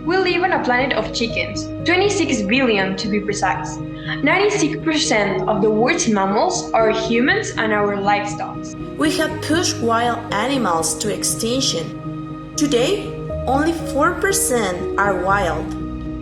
We live on a planet of chickens, 26 billion to be precise. 96% of the world's mammals are humans and our livestock. We have pushed wild animals to extinction. Today, only 4% are wild.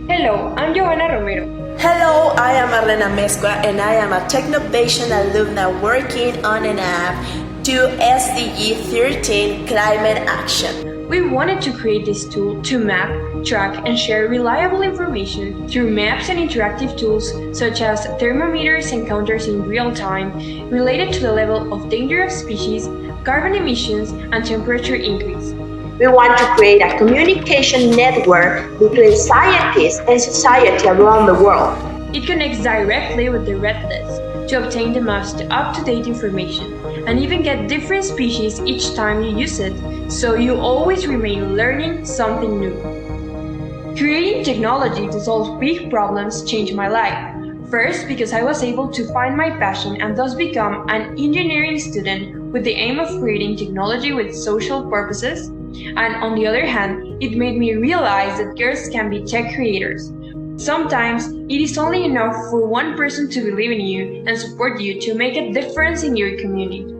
Hello, I'm Johanna Romero. Hello, I am Arlena Mezcua and I am a Technovation alumna working on an app to SDG 13 climate action. We wanted to create this tool to map, track, and share reliable information through maps and interactive tools such as thermometers and counters in real time related to the level of danger of species, carbon emissions, and temperature increase. We want to create a communication network between scientists and society around the world. It connects directly with the Red List to obtain the most up-to-date information and even get different species each time you use it, so you always remain learning something new. Creating technology to solve big problems changed my life. First, because I was able to find my passion and thus become an engineering student with the aim of creating technology with social purposes. And on the other hand, it made me realize that girls can be tech creators. Sometimes, it is only enough for one person to believe in you and support you to make a difference in your community.